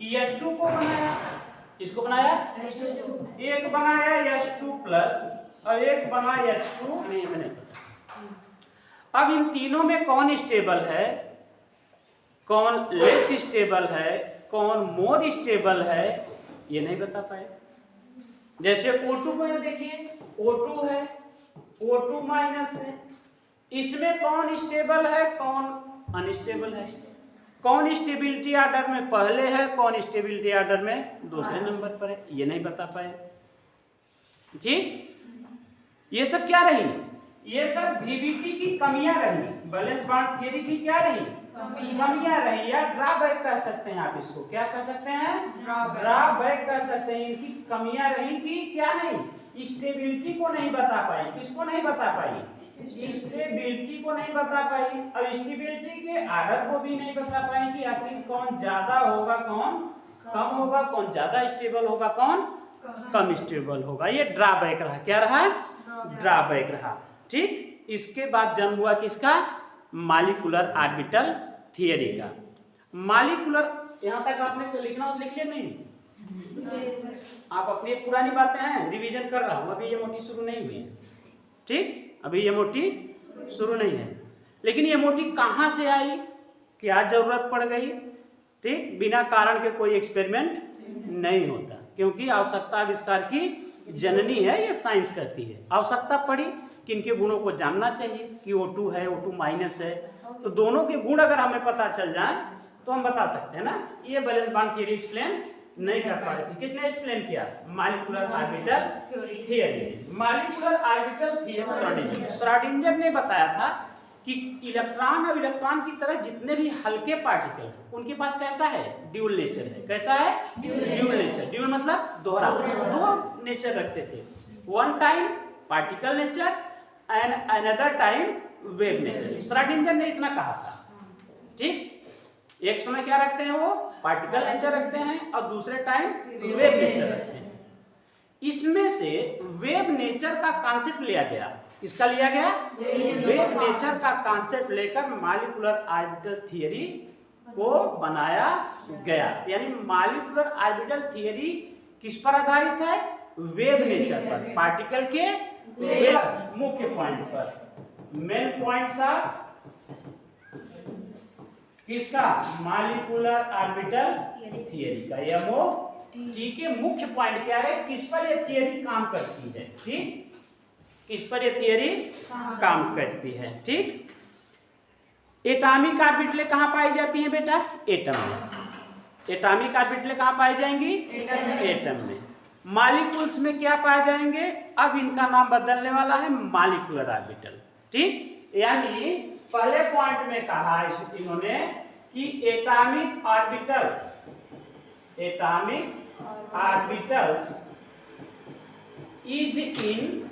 H2 को बनाया, किसको बनाया? एक बनाया H2 प्लस और एक बना H2 नहीं, मैंने पता। अब इन तीनों में कौन स्टेबल है, कौन लेस स्टेबल है, कौन मोर स्टेबल है, ये नहीं बता पाए। जैसे O2 को देखिए, O2 है, O2 माइनस है, इसमें कौन स्टेबल है, कौन अनस्टेबल है, कौन स्टेबिलिटी ऑर्डर में पहले है, कौन स्टेबिलिटी ऑर्डर में दूसरे नंबर पर है, ये नहीं बता पाए। ठीक, ये सब क्या रही? ये सब VBT की कमियां रही, बैलेंस बॉन्ड थ्योरी की क्या रही? कमियां रही, या ड्रॉबैक कह सकते हैं आप इसको। क्या कह सकते हैं? ड्रॉबैक कह सकते हैं। इनकी कमियां रही कि क्या नहीं, स्टेबिलिटी को नहीं बता पाई। किसको नहीं बता पाई? स्टेबिलिटी को नहीं बता पाई। अब स्टेबिलिटी के आर्डर को भी नहीं बता पाई कि आखिर कौन ज्यादा होगा, कौन कम होगा, कौन ज्यादा स्टेबल होगा, कौन कम स्टेबल होगा। ये ड्रॉबैक रहा। क्या रहा? ड्रॉबैक रहा। ठीक, इसके बाद जन्म हुआ किसका? मॉलिक्यूलर ऑर्बिटल थियरी का। मॉलिक्यूलर, यहां तक आपने लिखना हो लिख लिया नहीं? आप अपनी पुरानी बातें हैं, रिवीजन कर रहा हूं, अभी ये मोटी शुरू नहीं हुई है। ठीक, अभी ये मोटी शुरू नहीं है, लेकिन ये मोटी कहां से आई, क्या जरूरत पड़ गई? ठीक, बिना कारण के कोई एक्सपेरिमेंट नहीं होता, क्योंकि आवश्यकता आविष्कार की जननी है, ये साइंस कहती है। आवश्यकता पड़ी कि इनके गुणों को जानना चाहिए कि O2 है, O2 माइनस है, तो दोनों के गुण अगर हमें पता चल जाए तो हम बता सकते हैं ना। ये बैलेंस बॉन्ड थ्योरी एक्सप्लेन नहीं कर पा रही थी। किसने एक्सप्लेन किया? Molecular orbital theory. Molecular orbital theory Schrodinger ने बताया था कि इलेक्ट्रॉन और इलेक्ट्रॉन की तरह जितने भी हल्के पार्टिकल हैं उनके पास कैसा है? ड्यूल नेचर है। कैसा है? Dual nature. ड्यूल मतलब दोहरा, दो नेचर रखते थे। One time particle nature and another time wave nature. Schrodinger ने इतना कहा था। ठीक, एक समय क्या रखते हैं वो? पार्टिकल नेचर रखते हैं और दूसरे टाइम वेव नेचर रखते हैं। इसमें से वेव नेचर का कॉन्सेप्ट लिया गया। किसका लिया गया? वेव नेचर का कॉन्सेप्ट लेकर मॉलिक्यूलर ऑर्बिटल थियरी को बनाया गया। यानी मॉलिक्यूलर ऑर्बिटल थियरी किस पर आधारित है? वेव नेचर पर, पार्टिकल के वेव मुख्य पॉइंट पर। मेन पॉइंट्स ऑफ किसका? मॉलिक्यूलर ऑर्बिटल थियरी का। MOT के मुख्य पॉइंट क्या है, किस पर ये थियरी काम करती है? ठीक, किस पर ये थियरी काम करती है? ठीक, एटॉमिक ऑर्बिटलें कहां पाई जाती हैं बेटा? एटम में। एटॉमिक ऑर्बिटलें कहां पाई जाएंगी? एटम में। मॉलिक्यूल्स में क्या पाए जाएंगे? अब इनका नाम बदलने वाला है मॉलिक्यूलर ऑर्बिटल। ठीक, यानी पहले पॉइंट में कहा इन्होंने कि atomic orbital, atomic orbitals is in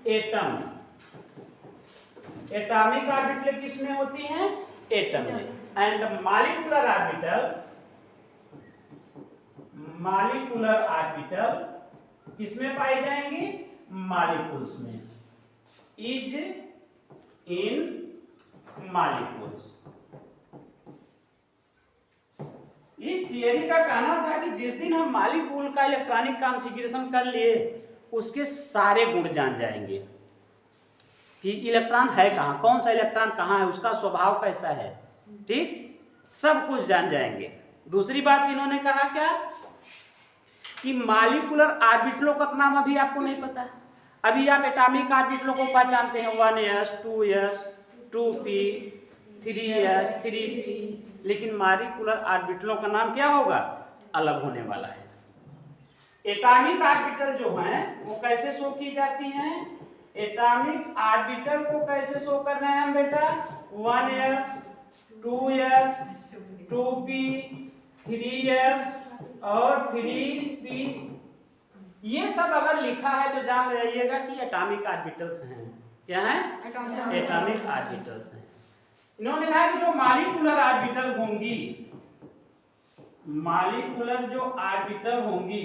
atom. Atomic orbital किस में होती हैं? एटम में। And molecular orbital, molecular orbital किसमें पाई जाएंगी? मॉलिक्यूल्स में। Is in molecules. इस थियरी का कहना था कि जिस दिन हम मॉलिक्यूल का इलेक्ट्रॉनिक कॉन्फ़िगरेशन कर लिए उसके सारे गुण जान जाएंगे कि इलेक्ट्रॉन है कहाँ, कौन सा इलेक्ट्रॉन कहाँ है, उसका स्वभाव कैसा है। ठीक, सब कुछ जान जाएंगे। दूसरी बात इन्होंने कहा क्या कि मॉलिक्यूलर ऑर्बिटलों का नाम अभी आपको नहीं पता है। अभी आप एटॉमिक ऑर्बिटलों को पहचानते हैं 1s 2s 2p 3s 3p, लेकिन मॉलिक्यूलर ऑर्बिटलों का नाम क्या होगा? अलग होने वाला है। एटॉमिक ऑर्बिटल जो हैं वो कैसे शो की जाती हैं? एटॉमिक ऑर्बिटल को कैसे शो करना है हम बेटा? 1s 2s 2p 3s और 3p, ये सब अगर लिखा है तो जान जाइएगा कि एटॉमिक ऑर्बिटल्स हैं। क्या हैं? एटॉमिक ऑर्बिटल्स हैं। इन्होंने कहा कि जो मॉलिक्यूलर ऑर्बिटल होंगी, मॉलिक्यूलर जो ऑर्बिटल होंगी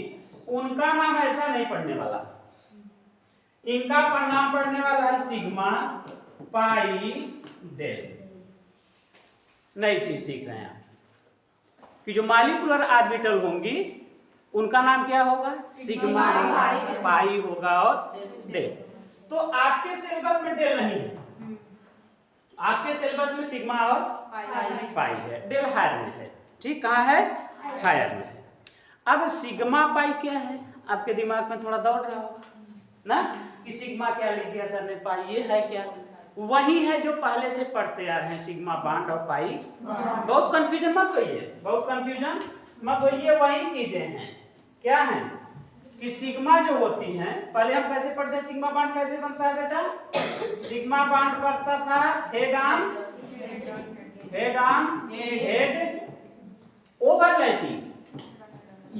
उनका नाम ऐसा नहीं पढ़ने वाला। इनका नाम पढ़ने वाला है सिग्मा पाई डेल। नई चीज सीख रहे हैं आप। कि जो मालिकुलर ऑर्बिटल होंगी उनका नाम क्या होगा? सिग्मा पाई होगा और डेल। तो आपके सिलेबस में डेल नहीं है, आपके सिलेबस में सिग्मा और पाई है, डेल हायर में है। ठीक, कहाँ है? हायर में है। अब सिग्मा पाई क्या है? आपके दिमाग में थोड़ा दौड़ रहा होगा ना कि सिग्मा क्या लिख दिया सर ने, पाई ये है क्या? वही है जो पहले से पढ़ते आ रहे हैं, सिग्मा बांड और पाई। बहुत कंफ्यूजन मत होइए, बहुत कंफ्यूजन मत होइए, वही चीजें हैं। क्या है कि सिग्मा जो होती हैं, पहले हम कैसे पढ़ते हैं? सिग्मा बांड कैसे बनता है बेटा? सिग्मा बांड बनता था हेड ऑन हेड ओवरलैपिंग।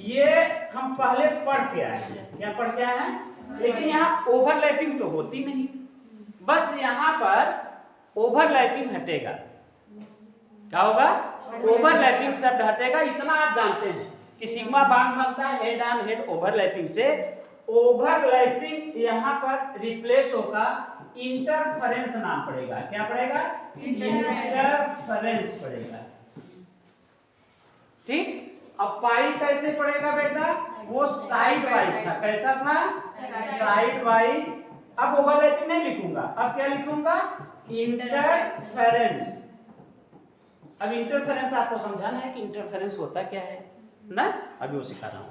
ये हम पहले पढ़ के आए हैं, क्या पढ़ के आए हैं? लेकिन यहाँ ओवरलैपिंग तो होती नहीं, बस यहाँ पर ओवरलैपिंग हटेगा। क्या होगा? ओवरलैपिंग शब्द हटेगा। इतना आप जानते हैं कि सिग्मा बांड बनता है हेड ऑन हेड ओवरलैपिंग से। ओवरलैपिंग यहाँ पर रिप्लेस होगा, इंटरफेरेंस नाम पड़ेगा। क्या पड़ेगा? इंटरफेरेंस पड़ेगा। ठीक, अब पाई कैसे पड़ेगा बेटा? वो साइड वाइज था। कैसा था? Side wise. अब ओवरलैपिंग नहीं लिखूंगा, अब क्या लिखूंगा? इंटरफेरेंस। अब इंटरफेरेंस आपको समझाना है कि इंटरफेरेंस होता क्या है ना, अभी वो सिखा रहा हूं।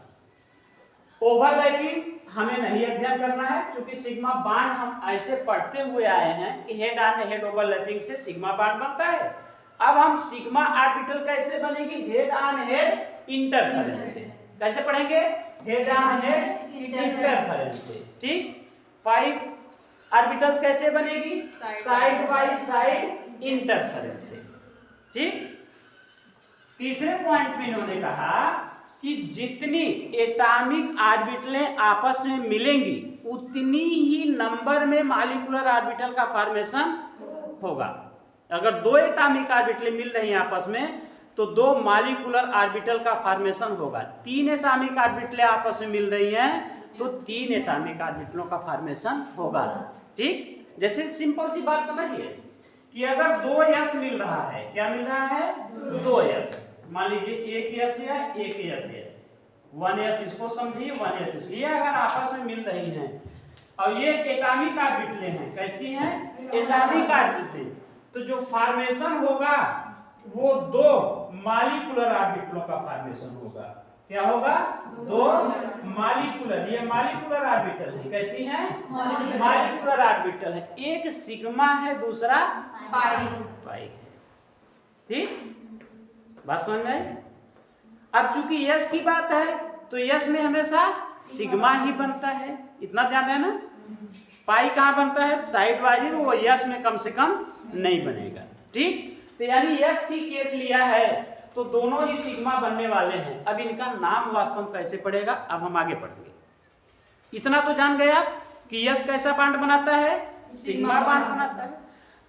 ओवरलैपिंग हमें नहीं अध्ययन करना है, क्योंकि सिग्मा बांड हम ऐसे पढ़ते हुए आए हैं कि हेड ऑन हेड ओवरलैपिंग से सिग्मा बांड बनता है। अब हम सिग्मा ऑर्बिटल कैसे बनेगी? हेड ऑन हेड इंटरफेरेंस से। कैसे पढ़ेंगे? हेड ऑन हेड इंटरफेरेंस से। ठीक, पाई ऑर्बिटल्स कैसे बनेगी? साइड बाय साइड इंटरफेरेंस से। ठीक, तीसरे पॉइंट में इन्होंने कहा कि जितनी एटॉमिक ऑर्बिटलें आपस में मिलेंगी उतनी ही नंबर में मॉलिक्यूलर ऑर्बिटल का फॉर्मेशन होगा। अगर दो एटॉमिक ऑर्बिटलें मिल रही हैं आपस में तो दो मॉलिक्यूलर ऑर्बिटल का फॉर्मेशन होगा। तीन एटॉमिक ऑर्बिटलें आपस में मिल रही हैं तो तीन एटॉमिक ऑर्बिटलों का फॉर्मेशन होगा। ठीक, जैसे सिंपल सी बात समझिए कि अगर दो यस मिल रहा है, क्या मिल रहा है? दो यस। मान लीजिए एक यस है, एक यस है, वन यस, इसको समझिए, वन यस। ये अगर आपस में मिल रही हैं और ये एटॉमिक ऑर्बिटलें हैं, कैसी हैं? एटॉमिक ऑर्बिटलें, तो जो फॉर्मेशन होगा वो दो मॉलिक्यूलर ऑर्बिटलों का फॉर्मेशन होगा। क्या होगा? दो मॉलिक्यूलर, ये मॉलिक्यूलर ऑर्बिटल है। कैसी है? मॉलिक्यूलर ऑर्बिटल है। एक सिग्मा है, दूसरा पाई है। ठीक, बात समझ में आई? अब चूंकि यस की बात है तो यस में हमेशा सिग्मा ही बनता है, इतना ध्यान है ना। पाई कहाँ बनता है? साइड वाइज, वो यस में कम से कम नहीं बनेगा। ठीक, तो यानी यस की केस लिया है तो दोनों ही सिग्मा बनने वाले हैं। अब इनका नाम वास्तव में कैसे पड़ेगा, अब हम आगे पढ़ेंगे। इतना तो जान गए आप कि यस कैसा बांड बनाता है? सिग्मा बांड बनाता है।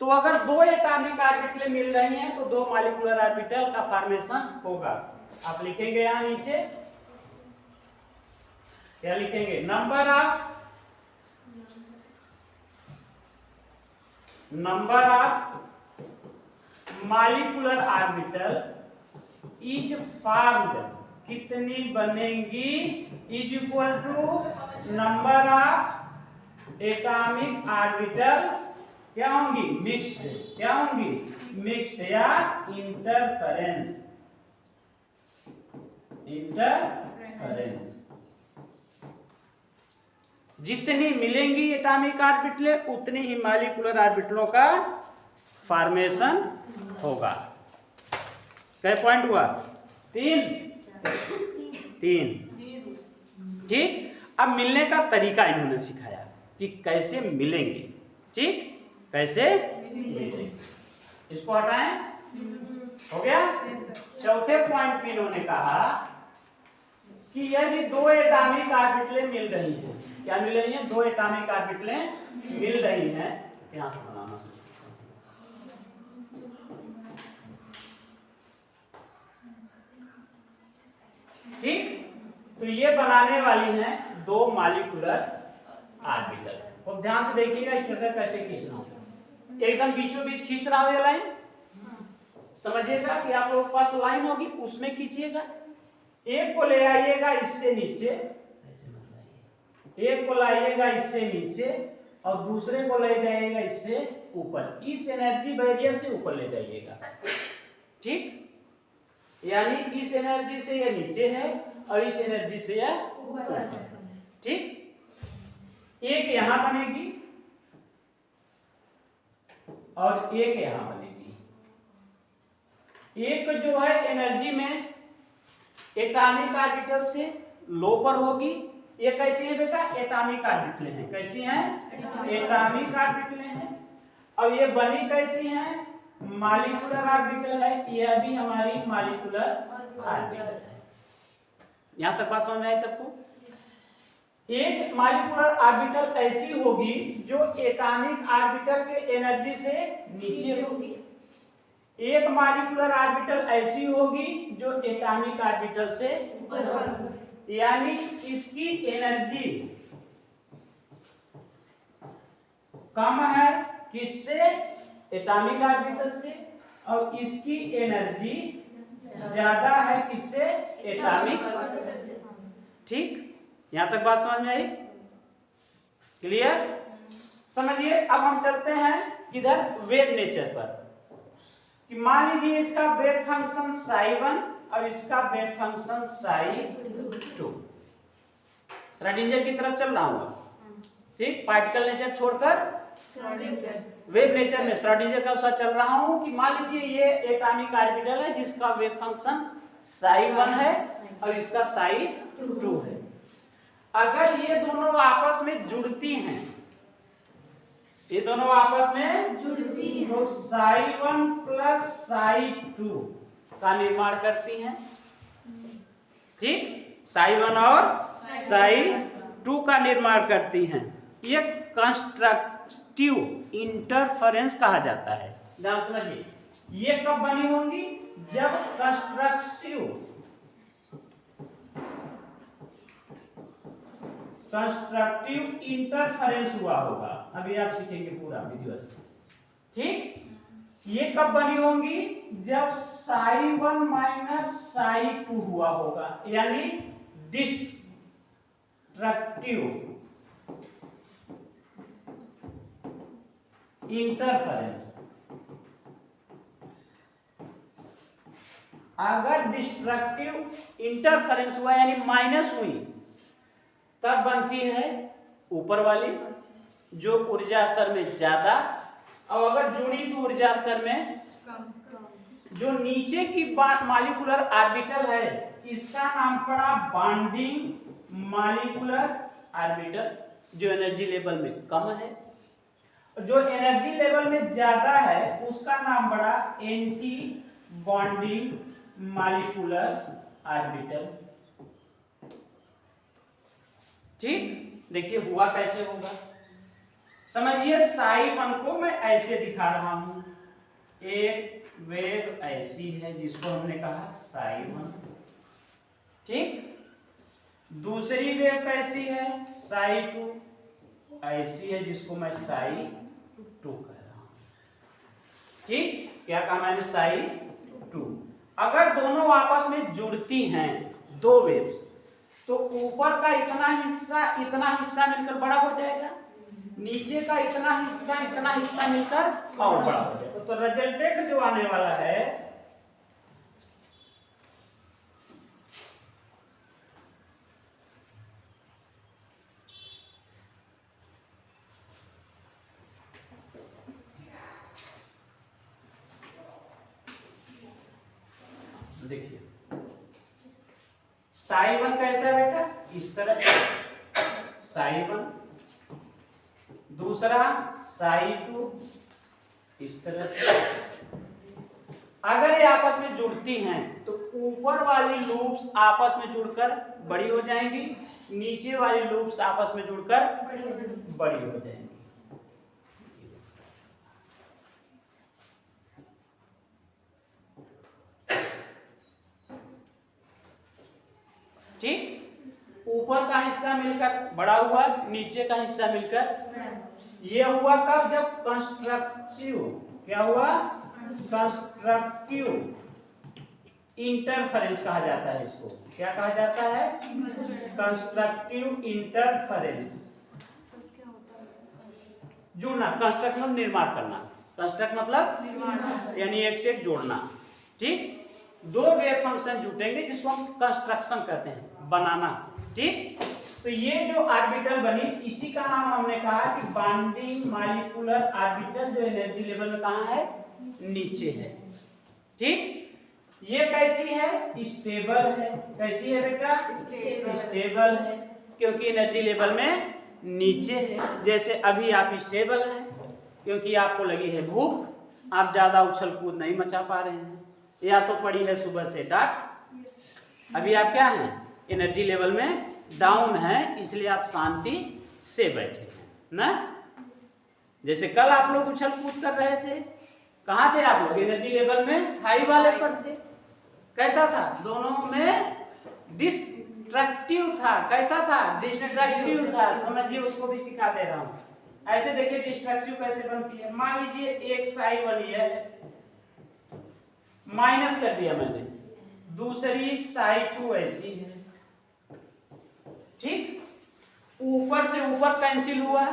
तो अगर दो एटॉमिक ऑर्बिटलें मिल रही हैं तो दो मॉलिक्यूलर ऑर्बिटल का फॉर्मेशन होगा। आप लिखेंगे यहां नीचे, क्या लिखेंगे? Number of molecular orbital is formed, कितनी बनेंगी, is equal to number of atomic orbital क्या होंगी? मिक्स्ड। क्या होंगी? मिक्स्ड या इंटरफेरेंस। इंटरफेरेंस, जितनी मिलेंगी एटॉमिक ऑर्बिटलें उतनी ही मॉलिक्यूलर ऑर्बिटलों का फॉर्मेशन होगा। क्या पॉइंट हुआ? तीन। ठीक, अब मिलने का तरीका इन्होंने सिखाया कि कैसे मिलेंगे। ठीक, कैसे मिलेंगे, इसको हटाएं, हो गया। चौथे पॉइंट पे इन्होंने कहा कि यदि दो एटॉमिक ऑर्बिटलें मिल रही हैं, क्या मिल रही हैं? दो एटॉमिक ऑर्बिटलें मिल रही हैं। यहां से बनाना, ठीक, तो ये बनाने वाली हैं दो मॉलिक्यूलर ऑर्बिटल। और ध्यान से देखिएगा स्ट्रक्चर कैसे खींचना हो। एकदम बीचों बीच खींच रहा हो ये लाइन, समझिएगा कि आप लोगों के पास तो लाइन होगी, उसमें खींचिएगा। एक को ले आइएगा इससे नीचे, एक को लाइएगा इससे नीचे और दूसरे को ले जाइएगा इससे ऊपर। इस एनर्जी बैरियर से ऊपर ले जाइएगा, ठीक। यानी इस एनर्जी से यह नीचे है और इस एनर्जी से यह ऊपर है, ठीक। एक यहां बनेगी और एक यहां बनेगी। एक जो है एनर्जी में एटॉमिक ऑर्बिटल से लो पर होगी। ये कैसी है बेटा? एटॉमिक ऑर्बिटल है। कैसी हैं? एटॉमिक ऑर्बिटल है। अब ये बनी कैसी हैं? मॉलिक्यूलर ऑर्बिटल है। यह भी हमारी मॉलिक्यूलर ऑर्बिटल है। यहां तक बात समझ में आई सबको? एक मॉलिक्यूलर ऑर्बिटल ऐसी होगी जो एटॉमिक ऑर्बिटल के एनर्जी से नीचे होगी। एक मॉलिक्यूलर ऑर्बिटल ऐसी होगी जो एटॉमिक ऑर्बिटल से ऊपर होगी। यानी इसकी एनर्जी कम है किससे? एटॉमिक ऑर्बिटल से। और इसकी एनर्जी ज्यादा है किससे? एटॉमिक ऑर्बिटल से, ठीक। यहां तक बात समझ में आई? क्लियर? समझिए। अब हम चलते हैं किधर? वेव नेचर पर। कि मान लीजिए इसका वेव फंक्शन psi1 और इसका वेव फंक्शन psi2। श्रोडिंगर की तरफ चल रहा हूं, ठीक। पार्टिकल नेचर छोड़कर वेव नेचर में श्रोडिंगर का साथ चल रहा हूं। कि मान लीजिए ये एटॉमिक ऑर्बिटल है जिसका वेव फंक्शन psi1 है और इसका psi2 है। अगर ये दोनों आपस में जुड़ती हैं, ये दोनों आपस में जुड़ती हैं तो psi1 प्लस psi2 का निर्माण करती हैं, ठीक। psi1 और psi2 का निर्माण करती हैं। ये कंस्ट्रक्टिव इंटरफेरेंस कहा जाता है। ध्यान समझिए। ये कब बनी होंगी? जब कंस्ट्रक्टिव इंटरफेरेंस हुआ होगा। अभी आप सीखेंगे पूरा वीडियो, ठीक। ये कब बनी होंगी? जब psi1 माइनस psi2 हुआ होगा, यानी डिस्ट्रक्टिव इंटरफेरेंस। अगर डिस्ट्रक्टिव इंटरफेरेंस हुआ यानी माइनस हुई, तब बनती है ऊपर वाली जो ऊर्जा स्तर में ज्यादा, और अगर जुड़ी तो ऊर्जा स्तर में कम। जो नीचे की मॉलिक्यूलर ऑर्बिटल है इसका नाम पड़ा बॉन्डिंग मॉलिक्यूलर ऑर्बिटल, जो एनर्जी लेवल में कम है। जो एनर्जी लेवल में ज्यादा है उसका नाम पड़ा एंटी बॉन्डिंग मॉलिक्यूलर ऑर्बिटल, ठीक। देखिए हुआ कैसे होगा, समझिए। psi1 को मैं ऐसे दिखा रहा हूं। एक वेव ऐसी है जिसको हमने कहा psi1, ठीक। दूसरी वेव कैसी है? psi2 ऐसी है जिसको मैं psi2 कह रहा हूं, ठीक। क्या कहा मैंने? psi2। अगर दोनों आपस में जुड़ती हैं दो वेव्स, तो ऊपर का इतना हिस्सा मिलकर बड़ा हो जाएगा, नीचे का इतना हिस्सा मिलकर और बड़ा हो जाएगा। तो रिजल्टेंट जो आने वाला है देखिए। psi1 कैसा बेटा? इस तरह से psi1, दूसरा psi2 इस तरह से। अगर ये आपस में जुड़ती हैं तो ऊपर वाली लूप्स आपस में जुड़कर बड़ी हो जाएंगी, नीचे वाली लूप्स आपस में जुड़कर बड़ी हो जाएंगी। ठीक। ऊपर का हिस्सा मिलकर बड़ा हुआ, नीचे का हिस्सा मिलकर ये हुआ कब? जब कंस्ट्रक्टिव क्या हुआ? कंस्ट्रक्टिव इंटरफेरेंस कहा जाता है इसको। क्या कहा जाता है? Constructive interference. जुड़ना, कंस्ट्रक्ट मतलब निर्माण करना, कंस्ट्रक्ट मतलब यानी एक से एक जोड़ना। ठीक, दो वेव फंक्शन जुटेंगे जिसको हम कंस्ट्रक्शन कहते हैं, बनाना। ठीक, तो ये जो ऑर्बिटल बनी इसी का नाम हमने कहा कि बॉन्डिंग मॉलिक्यूलर ऑर्बिटल, जो एनर्जी लेवल में कहाँ है? नीचे है। ठीक, ये कैसी है? स्टेबल है। कैसी है बेटा? स्टेबल है, क्योंकि एनर्जी लेवल में नीचे है। जैसे अभी आप स्टेबल हैं क्योंकि आपको लगी है भूख, आप ज्यादा उछल कूद नहीं मचा पा रहे हैं, या तो पड़ी है सुबह से डांट, अभी आप क्या हैं? एनर्जी लेवल में डाउन है, इसलिए आप शांति से बैठे हैं ना। जैसे कल आप लोग उछल कूद कर रहे थे, कहाँ थे आप लोग? एनर्जी लेवल में हाई वाले पर थे। कैसा था? दोनों में डिस्ट्रक्टिव था। कैसा था? डिस्ट्रक्टिव था। समझिए, उसको भी सिखा दे रहा हूँ। ऐसे देखिए डिस्ट्रक्टिव कैसे बनती है। मान लीजिए एक साई बनी है, माइनस कर दिया मैंने, दूसरी साई 2 ऐसी है। ठीक, ऊपर से ऊपर कैंसिल हुआ,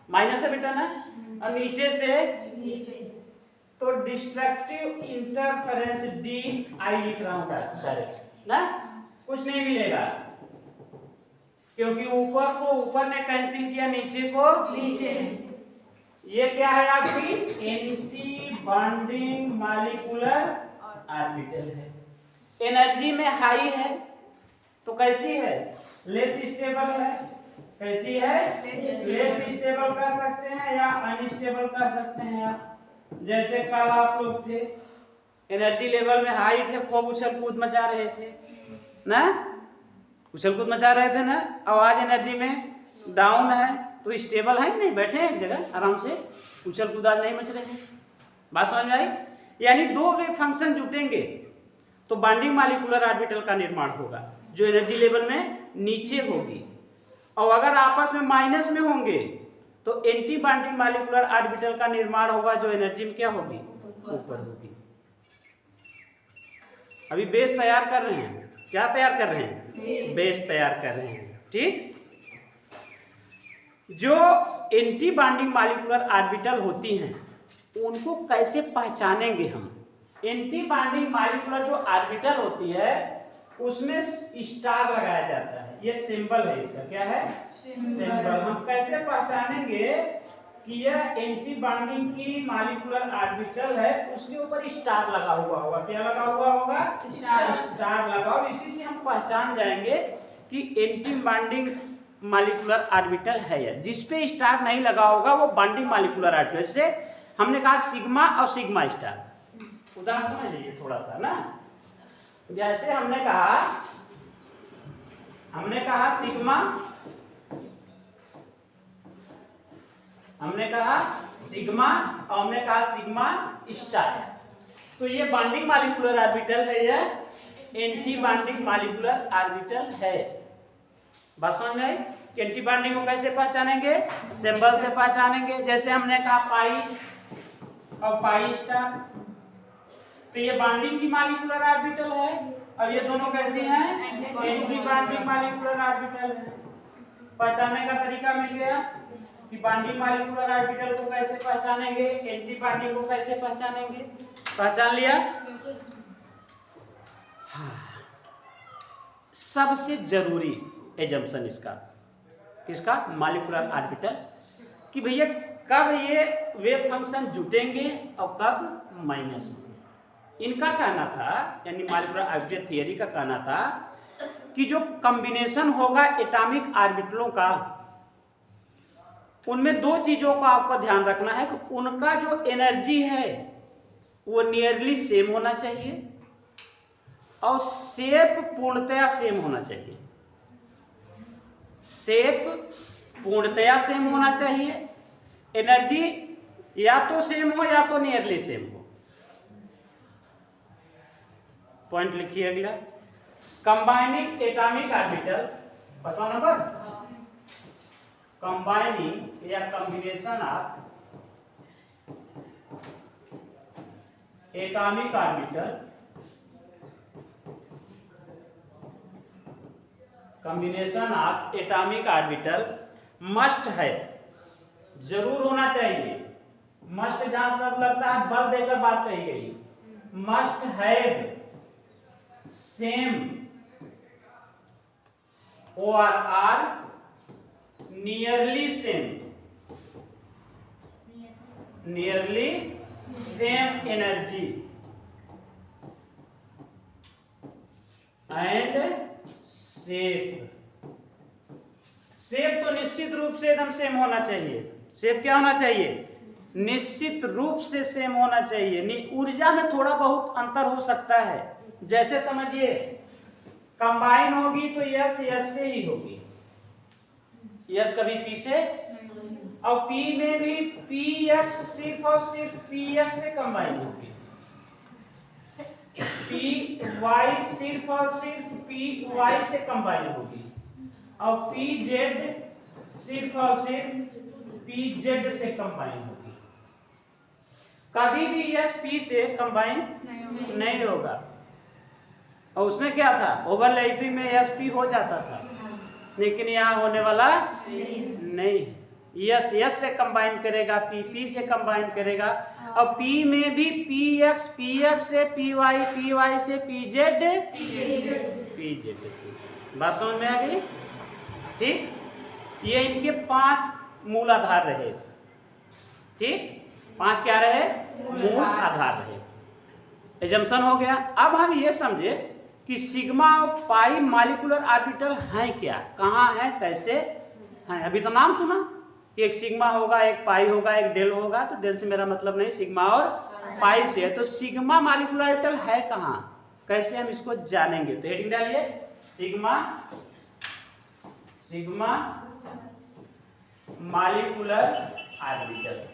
माइनस है बेटा ना, और नीचे से नीचे, तो डिस्ट्रक्टिव इंटरफेरेंस डी आई लिख रहा हूं डायरेक्ट ना, कुछ नहीं मिलेगा क्योंकि ऊपर को ऊपर ने कैंसिल किया, नीचे को नीचे। ये क्या है आपकी? एंटी बॉन्डिंग मॉलिक्यूलर ऑर्बिटल है। एनर्जी में हाई है तो कैसी है? लेस स्टेबल है। कैसी है? लेस स्टेबल कह सकते हैं या अनस्टेबल कह सकते हैं आप। जैसे कल आप लोग थे, एनर्जी लेवल में हाई थे, खूब उछल कूद मचा रहे थे ना, उछल कूद मचा रहे थे ना। अब आज एनर्जी में डाउन है तो स्टेबल है कि नहीं? बैठे हैं एक जगह आराम से, उछल कूद आज नहीं मच रहे हैं। बात समझ में आई? यानी दो वेव फंक्शन जुटेंगे तो बॉन्डिंग मॉलिक्यूलर ऑर्बिटल का निर्माण होगा, जो एनर्जी लेवल में नीचे होगी। और अगर आपस में माइनस में होंगे तो एंटी बॉन्डिंग मॉलिक्यूलर ऑर्बिटल का निर्माण होगा, जो एनर्जी में क्या होगी? ऊपर होगी। अभी बेस तैयार कर रहे हैं। क्या तैयार कर रहे हैं? बेस तैयार कर रहे हैं। ठीक, जो एंटी बॉन्डिंग मॉलिक्यूलर ऑर्बिटल होती हैं उनको कैसे पहचानेंगे हम? एंटी बॉन्डिंग मॉलिक्यूलर जो ऑर्बिटल होती है उसमें स्टार लगाया जाता है। ये सिंबल है इसका। क्या है? सिंबल। हम कैसे पहचानेंगे कि यह एंटी बॉन्डिंग की मॉलिक्यूलर ऑर्बिटल है? उसके ऊपर स्टार लगा हुआ होगा। क्या लगा हुआ होगा? स्टार लगा। इसी से हम पहचान जाएंगे कि एंटी बॉन्डिंग मॉलिक्यूलर ऑर्बिटल है। या जिस पे स्टार नहीं लगा होगा वो बॉन्डिंग मॉलिक्यूलर ऑर्बिटल। से हमने कहा सिग्मा और सिग्मा स्टार। उदाहरण समझ लीजिए थोड़ा सा ना। जैसे हमने कहा सिग्मा, हमने कहा सिग्मा और हमने कहा सिग्मा स्टार। तो ये बॉन्डिंग मॉलिक्यूलर ऑर्बिटल है, यह एंटी बॉन्डिंग मॉलिक्यूलर ऑर्बिटल है। बात समझ में आई? एंटी बॉन्डिंग को कैसे पहचानेंगे? सिंबल से पहचानेंगे। जैसे हमने कहा पाई और पाई स्टार, तो ये बॉन्डिंग की मॉलिक्यूलर ऑर्बिटल है और ये दोनों कैसी हैं? एंटी बॉन्डिंग मॉलिक्यूलर ऑर्बिटल है। पहचानने का तरीका मिल गया कि बॉन्डिंग मॉलिक्यूलर ऑर्बिटल को कैसे पहचानेंगे, एंटी बॉन्डिंग को कैसे पहचानेंगे। पहचान लिया? हाँ, सबसे जरूरी एजम्पशन इसका मॉलिक्यूलर ऑर्बिटल कि भैया कब ये वेव फंक्शन जुटेंगे और कब माइनस होंगे। इनका कहना था, यानी मॉलिक्यूलर ऑर्बिटल थियरी का कहना था कि जो कॉम्बिनेशन होगा एटॉमिक ऑर्बिटलों का, उनमें दो चीजों का आपको ध्यान रखना है कि उनका जो एनर्जी है वो नियरली सेम होना चाहिए और शेप पूर्णतया सेम होना चाहिए। शेप पूर्णतया सेम होना चाहिए, एनर्जी या तो सेम हो या तो नियरली सेम हो। पॉइंट लिखिए अगला, कंबाइनिंग एटॉमिक ऑर्बिटल। 5वां नंबर, कंबाइनिंग या combination of atomic orbital, combination of atomic orbital must है, जरूर होना चाहिए। मस्ट जहां सब लगता है बल देकर बात कही गई, मस्ट हैव सेम और are nearly same energy and shape. Shape तो निश्चित रूप से एकदम सेम होना चाहिए। शेप क्या होना चाहिए? निश्चित रूप से सेम होना चाहिए। ऊर्जा में थोड़ा बहुत अंतर हो सकता है, जैसे समझिए कंबाइन होगी तो यस यस से ही होगी, यस कभी पी से, और पी में भी पी एक्स सिर्फ और सिर्फ पी एक्स से कंबाइन होगी, पी वाई सिर्फ और सिर्फ पी वाई से कंबाइन होगी, और पी जेड सिर्फ और सिर्फ पी जेड से कंबाइन होगी। कभी भी यस पी से कंबाइन नहीं होगा। और उसमें क्या था, ओवरलैपिंग में यस पी हो जाता था, लेकिन यहाँ होने वाला नहीं। यस यस से कंबाइन करेगा, पी पी से कंबाइन करेगा, और पी में भी पी एक्स से पी वाई से पी जेड से। बात समझ में आ गई? ठीक, ये इनके 5 मूल आधार रहे। ठीक, 5 क्या रहे? मूल आधार रहे। एजम्पशन हो गया। अब हम ये समझे कि सिग्मा और पाई मॉलिक्यूलर ऑर्बिटल हैं क्या, कहाँ है, कैसे हैं। अभी तो नाम सुना कि एक सिग्मा होगा, एक पाई होगा, एक डेल होगा। तो डेल से मेरा मतलब नहीं, सिग्मा और पाई से है। तो सिग्मा मॉलिक्यूलर ऑर्बिटल है कहाँ, कैसे हम इसको जानेंगे? तो हेडिंग डालिए, सिग्मा मॉलिक्यूलर ऑर्बिटल।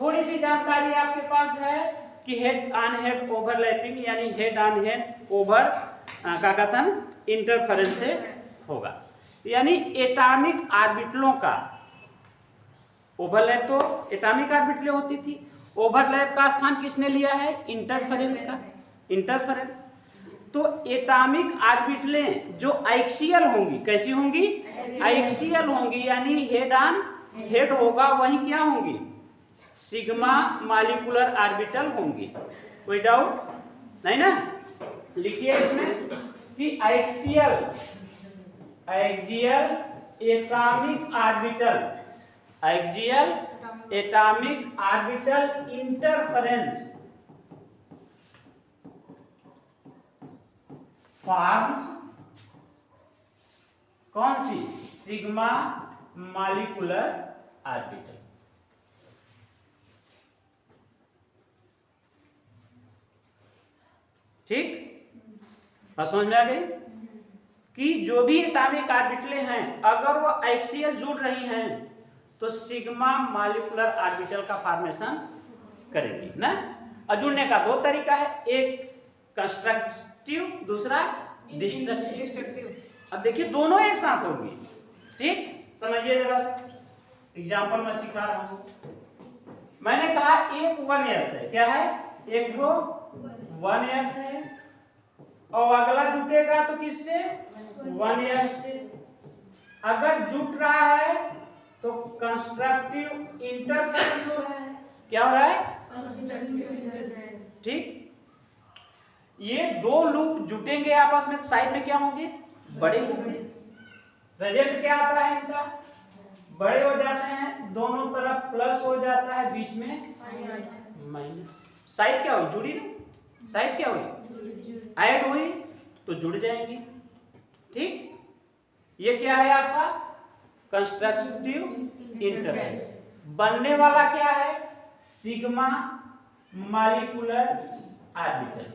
थोड़ी सी जानकारी आपके पास है कि हेड ऑन हेड ओवरलैपिंग, यानी हेड ऑन हेड ओवर का कथन इंटरफेरेंस से होगा। यानी एटॉमिक ऑर्बिटलों का ओवरलैप, तो एटॉमिक ऑर्बिटलें होती थी, ओवरलैप का स्थान किसने लिया है? इंटरफेरेंस का। इंटरफेरेंस तो एटॉमिक ऑर्बिटलें जो एक्सियल होंगी, कैसी होंगी? एक्सियल होंगी, यानी हेड ऑन हेड होगा, वही क्या होंगी? सिग्मा मॉलिक्यूलर ऑर्बिटल होंगी। कोई डाउट नहीं ना? लिखिए इसमें कि axial atomic orbital interference forms कौन सी? Sigma molecular orbital. ठीक, बात समझ में आ गई कि जो भी एटॉमिक ऑर्बिटलें हैं अगर वो एक्सियल जुड़ रही हैं तो सिग्मा मॉलिक्यूलर ऑर्बिटल का फॉर्मेशन करेंगी ना। और जुड़ने का 2 तरीका है, एक कंस्ट्रक्टिव, दूसरा डिस्ट्रक्टिव। अब देखिए दोनों एक साथ होंगी। ठीक, समझिए जरा सा एग्जांपल मैं सिखा रहा हूं। मैंने कहा एक 1s है, क्या है? एक वो 1s है, और अगला जुटेगा तो किससे? 1s से। अगर जुट रहा है तो कंस्ट्रक्टिव इंटरफेरेंस हो रहा है। क्या हो रहा है? ठीक, ये 2 लूप जुटेंगे आपस में, साइड में क्या होंगे? बड़े होंगे। रिजल्ट क्या आता है इनका? बड़े हो जाते हैं, दोनों तरफ प्लस हो जाता है, बीच में माइनस। साइज क्या हुई? जुड़ी ना। साइज क्या हुई? ऐड हुई तो जुड़ जाएंगी। ठीक, ये क्या है आपका? Constructive interference. बनने वाला क्या है? Sigma molecular orbital.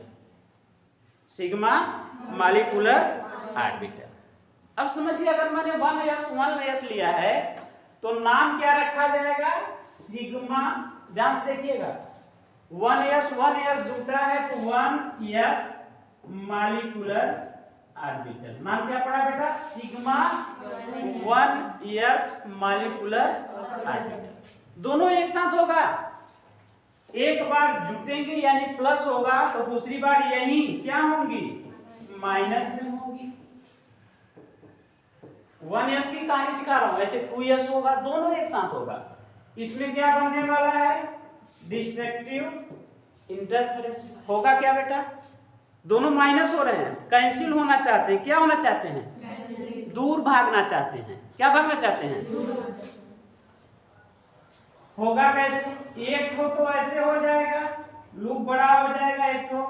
Sigma molecular orbital. अब समझिए अगर मैंने 1s लिया है तो नाम क्या रखा जाएगा? सिग्मा। ध्यान से देखिएगा, 1s जुटा है तो 1s मॉलिक्यूलर ऑर्बिटल। नाम क्या पड़ा बेटा? Sigma 1s molecular orbital. दोनों एक साथ होगा एक बार जुटेंगे यानी प्लस होगा तो दूसरी बार यही क्या होंगी, माइनस में होगी। 1s की कहानी सिखा रहा हूं, ऐसे 2s होगा, दोनों एक साथ होगा। इसमें क्या बनने वाला है, डिस्ट्रक्टिव इंटरफेरेंस होगा। क्या बेटा, दोनों माइनस हो रहे हैं, कैंसिल होना चाहते हैं। क्या होना चाहते हैं, दूर भागना चाहते हैं। क्या भागना चाहते हैं, होगा कैसे, एक ठो तो ऐसे हो जाएगा, लूप बड़ा हो जाएगा, एक ठो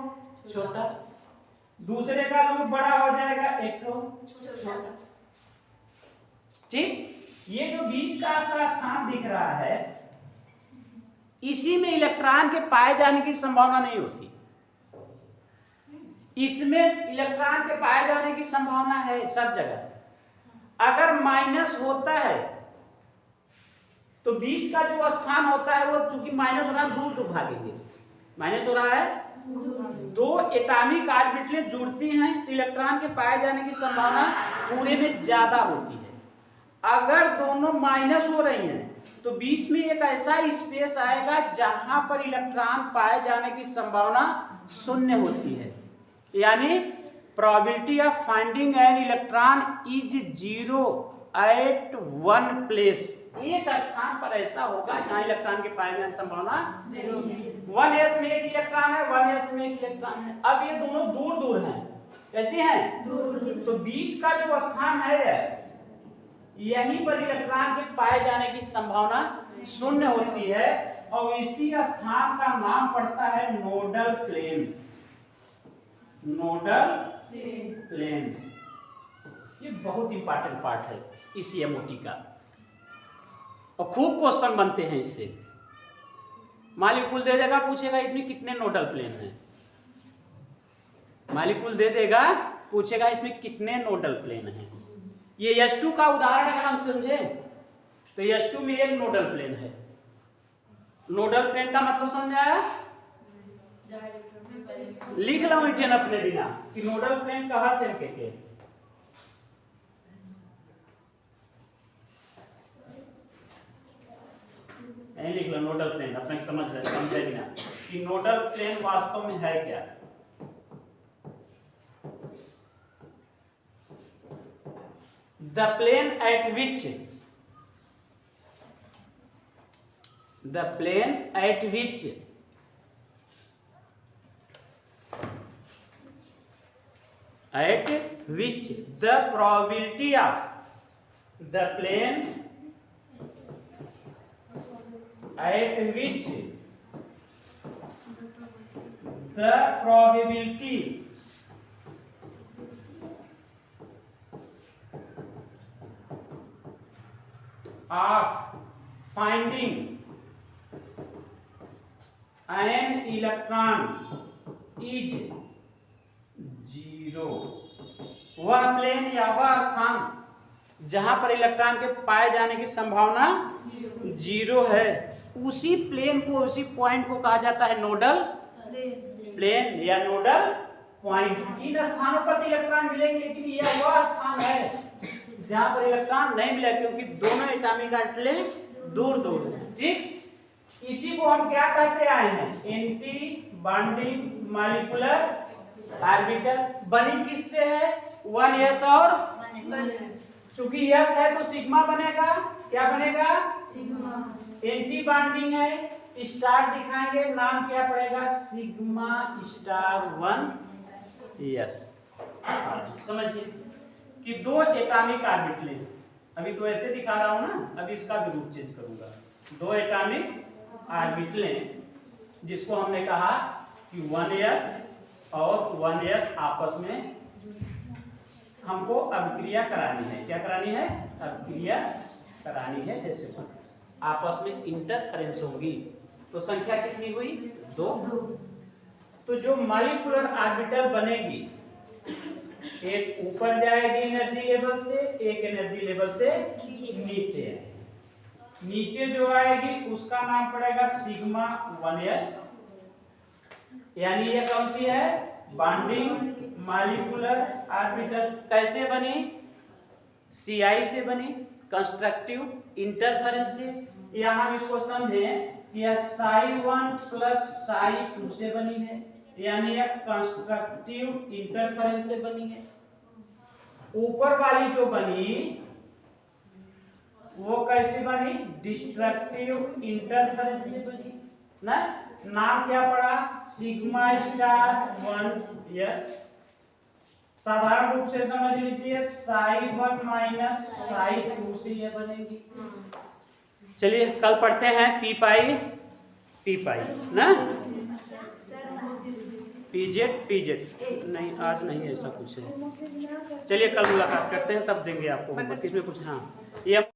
छोटा, दूसरे का लूप बड़ा हो जाएगा, एक ठो छोटा। ठीक, ये जो बीच का आपका स्थान दिख रहा है, इसी में इलेक्ट्रॉन के पाए जाने की संभावना नहीं होती। इसमें इलेक्ट्रॉन के पाए जाने की संभावना है सब जगह। अगर माइनस होता है तो बीच का जो स्थान होता है वो चूंकि माइनस हो रहा है, दूर दूर भागेंगे। माइनस हो रहा है, दो एटॉमिक ऑर्बिटलें जुड़ती हैं तो इलेक्ट्रॉन के पाए जाने की संभावना पूरे में ज्यादा होती है। अगर दोनों माइनस हो रही हैं तो बीच में एक ऐसा स्पेस आएगा जहां पर इलेक्ट्रॉन पाए जाने की संभावना शून्य होती है, यानी probability of finding an electron is 0 at one place. एक स्थान पर ऐसा होगा जहां इलेक्ट्रॉन के पाए जाने की संभावना 1s में एक इलेक्ट्रॉन है, 1s में एक इलेक्ट्रॉन है। अब ये दोनों दूर दूर हैं, कैसे हैं, तो बीच का जो स्थान है यहीं पर इलेक्ट्रॉन के पाए जाने की संभावना शून्य होती है, और इसी स्थान का नाम पड़ता है नोडल प्लेन। नोडल प्लेन ये बहुत इंपॉर्टेंट पार्ट है इस एमओटी का, और खूब क्वेश्चन बनते हैं इससे। मालिक्यूल दे देगा, पूछेगा इसमें कितने नोडल प्लेन हैं। मालिक्यूल दे देगा, पूछेगा इसमें कितने नोडल प्लेन हैं। ये H2 का उदाहरण अगर हम समझे तो H2 में एक नोडल प्लेन है। नोडल प्लेन का मतलब समझाया, लिख लो इठन अपने बिना कि नोडल प्लेन कहा थे के लिख लो। नोडल प्लेन अपने समझे बिना कि नोडल प्लेन वास्तव में है क्या। The plane at which the probability of the plane at which the probability of finding an electron is 0। वह प्लेन या वह स्थान जहां पर इलेक्ट्रॉन के पाए जाने की संभावना 0 है, उसी प्लेन को, उसी पॉइंट को कहा जाता है नोडल प्लेन या नोडल पॉइंट। इन स्थानों पर इलेक्ट्रॉन मिलेंगे, लेकिन यह वह स्थान है जहां पर इलेक्ट्रॉन नहीं मिला, क्योंकि दोनों एटॉमिक ऑर्बिटलें दूर दूर हैं। ठीक, इसी को हम क्या कहते आए हैं, एंटी बॉन्डिंग मॉलिक्यूलर ऑर्बिटल। बनी किससे है, 1s और चूंकि s है तो सिग्मा बनेगा। क्या बनेगा, सिग्मा। एंटी बॉन्डिंग है, स्टार दिखाएंगे, नाम क्या पड़ेगा, सिग्मा स्टार 1s। समझिए कि दो एटॉमिक ऑर्बिटलें, अभी तो ऐसे दिखा रहा हूं ना, अभी इसका भी रूप चेंज करूंगा। दो एटॉमिक ऑर्बिटलें जिसको हमने कहा कि 1s और 1s आपस में हमको अभिक्रिया करानी है। क्या करानी है, अभिक्रिया करानी है। जैसे आपस में इंटरफेरेंस होगी तो संख्या कितनी हुई, 2। तो जो मॉलिक्यूलर ऑर्बिटल बनेगी, एक ऊपर जाएगी एनर्जी लेवल से, एक एनर्जी लेवल से नीचे। नीचे जो आएगी उसका नाम पड़ेगा सिग्मा 1s, यानी ये कौन सी है, बॉन्डिंग मॉलिक्यूलर ऑर्बिटल। कैसे बनी, Ci से बनी, कंस्ट्रक्टिव इंटरफेरेंस से। यहां हम इसको समझें कि यह psi1 प्लस psi2 से बनी है, यानी यह कंस्ट्रक्टिव इंटरफेरेंस से बनी है। ऊपर वाली जो बनी वो कैसे बनी? डिस्ट्रक्टिव इंटरफेरेंस से बनी ना। नाम क्या पड़ा? Sigma star 1। यस, साधारण रूप से समझ लीजिए psi1 माइनस psi2 से ये बनेगी। चलिए कल पढ़ते हैं पी पाई ना, पीजेड नहीं, आज नहीं ऐसा कुछ है। चलिए कल मुलाकात करते हैं, तब देंगे आपको होमवर्क। इसमें कुछ हाँ ये